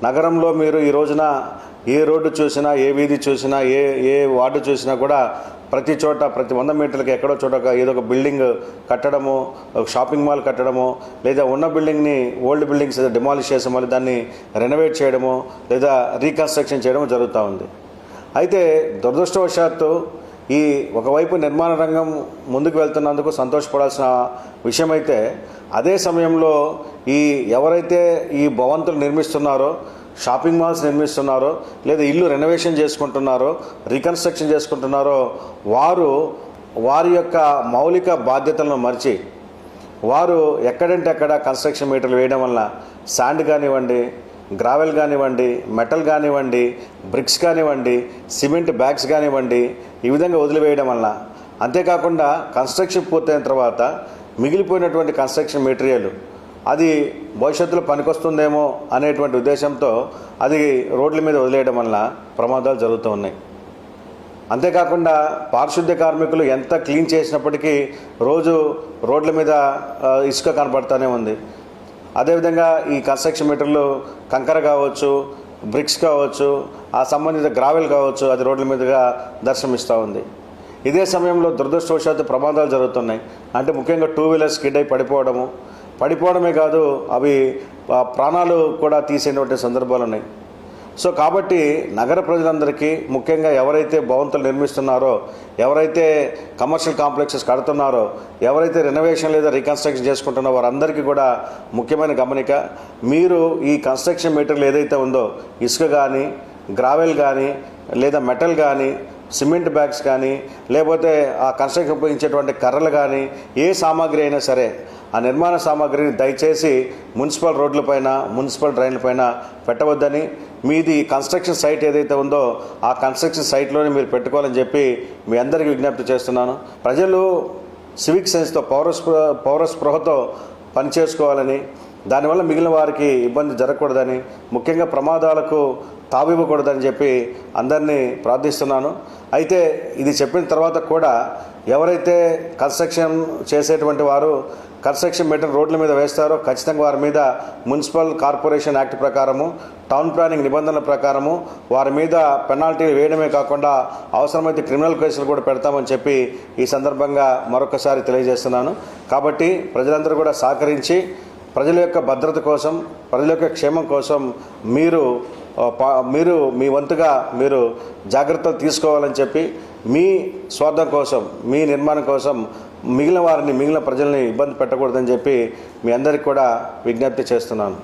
నగరంలో మీరు ఈ రోజున ఏ రోడ్డు చూసినా, ఏ వీధి చూసినా, ఏ వార్డు చూసినా కూడా ప్రతి చోట ప్రతి 100 మీటర్లకి ఎక్కడో చోట ఏదో ఒక బిల్డింగ్ కట్టడము, షాపింగ్ మాల్ కట్టడము, లేదా ఉన్న బిల్డింగ్ని ఓల్డ్ బిల్డింగ్స్ డిమాలిష్ చేసి మళ్ళీ దాన్ని రెనోవేట్ చేయడము లేదా రీకన్స్ట్రక్షన్ చేయడము జరుగుతూ ఉంది. అయితే దురదృష్టవశాత్తు ఈ ఒకవైపు నిర్మాణ రంగం ముందుకు వెళ్తున్నందుకు సంతోషపడాల్సిన విషయం అయితే, అదే సమయంలో ఎవరైతే ఈ భవంతులు నిర్మిస్తున్నారో, షాపింగ్ మాల్స్ నిర్మిస్తున్నారో, లేదా ఇల్లు రెనోవేషన్ చేసుకుంటున్నారో, రీకన్స్ట్రక్షన్ చేసుకుంటున్నారో, వారి యొక్క మౌలిక బాధ్యతలను మర్చి వారు ఎక్కడంటే అక్కడ కన్స్ట్రక్షన్ మీటర్లు వేయడం వల్ల శాండ్ కానివ్వండి, గ్రావెల్ కానివ్వండి, మెటల్ కానివ్వండి, బ్రిక్స్ కానివ్వండి, సిమెంట్ బ్యాగ్స్ కానివ్వండి, ఈ విధంగా వదిలివేయడం వల్ల, అంతేకాకుండా కన్స్ట్రక్షన్ పూర్తయిన తర్వాత మిగిలిపోయినటువంటి కన్స్ట్రక్షన్ మెటీరియల్ అది భవిష్యత్తులో పనికొస్తుందేమో అనేటువంటి ఉద్దేశంతో అది రోడ్ల మీద వదిలేయడం వల్ల ప్రమాదాలు జరుగుతూ ఉన్నాయి. అంతేకాకుండా పారిశుద్ధ్య కార్మికులు ఎంత క్లీన్ చేసినప్పటికీ రోజు రోడ్ల మీద ఇసుక కనబడుతూనే ఉంది. అదేవిధంగా ఈ కన్స్ట్రక్షన్ మెటీరియల్ కంకర కావచ్చు, బ్రిక్స్ కావచ్చు, ఆ సంబంధిత గ్రావెల్ కావచ్చు, అది రోడ్ల మీదుగా దర్శనమిస్తూ ఉంది. ఇదే సమయంలో దురదృష్టవశాత్తు ప్రమాదాలు జరుగుతున్నాయి. అంటే ముఖ్యంగా 2 వీలర్స్ స్కిడ్ అయి పడిపోవడమే కాదు, అవి ప్రాణాలు కూడా తీసేటువంటి సందర్భాలు ఉన్నాయి. సో కాబట్టి నగర ప్రజలందరికీ, ముఖ్యంగా ఎవరైతే భవంతులు నిర్మిస్తున్నారో, ఎవరైతే కమర్షియల్ కాంప్లెక్సెస్ కడుతున్నారో, ఎవరైతే రెనోవేషన్ లేదా రీకన్స్ట్రక్షన్ చేసుకుంటున్నారో వారందరికీ కూడా ముఖ్యమైన గమనిక, మీరు ఈ కన్స్ట్రక్షన్ మెటీరియల్ ఏదైతే ఉందో, ఇసుక కానీ, గ్రావెల్ కానీ, లేదా మెటల్ కానీ, సిమెంట్ బ్యాగ్స్ కానీ, లేకపోతే ఆ కన్స్ట్రక్షన్ ఉపయోగించేటువంటి కర్రలు కానీ, ఏ సామాగ్రి అయినా సరే ఆ నిర్మాణ సామాగ్రిని దయచేసి మున్సిపల్ రోడ్లపైన, మున్సిపల్ డ్రైన్లపైన పెట్టవద్దని, మీది కన్స్ట్రక్షన్ సైట్ ఏదైతే ఉందో ఆ కన్స్ట్రక్షన్ సైట్లోనే మీరు పెట్టుకోవాలని చెప్పి మీ అందరికీ విజ్ఞప్తి చేస్తున్నాను. ప్రజలు సివిక్ సెన్స్తో, పౌరస్పృహతో పనిచేసుకోవాలని, దానివల్ల మిగిలిన వారికి ఇబ్బంది జరగకూడదని, ముఖ్యంగా ప్రమాదాలకు తావివ్వకూడదని చెప్పి అందరినీ ప్రార్థిస్తున్నాను. అయితే ఇది చెప్పిన తర్వాత కూడా ఎవరైతే కన్స్ట్రక్షన్ చేసేటువంటి వారు కన్స్ట్రక్షన్ మెటీరియల్ రోడ్ల మీద వేస్తారో ఖచ్చితంగా వారి మీద మున్సిపల్ కార్పొరేషన్ యాక్ట్ ప్రకారము, టౌన్ ప్లానింగ్ నిబంధనల ప్రకారము వారి మీద పెనాల్టీలు వేయడమే కాకుండా అవసరమైతే క్రిమినల్ కేసులు కూడా పెడతామని చెప్పి ఈ సందర్భంగా మరొకసారి తెలియజేస్తున్నాను. కాబట్టి ప్రజలందరూ కూడా సహకరించి ప్రజల యొక్క భద్రత కోసం, ప్రజల యొక్క క్షేమం కోసం మీరు మీ వంతుగా మీరు జాగ్రత్తలు తీసుకోవాలని చెప్పి, మీ స్వార్థం కోసం, మీ నిర్మాణం కోసం మిగిలిన ప్రజల్ని ఇబ్బంది పెట్టకూడదని చెప్పి మీ అందరికీ కూడా విజ్ఞప్తి చేస్తున్నాను.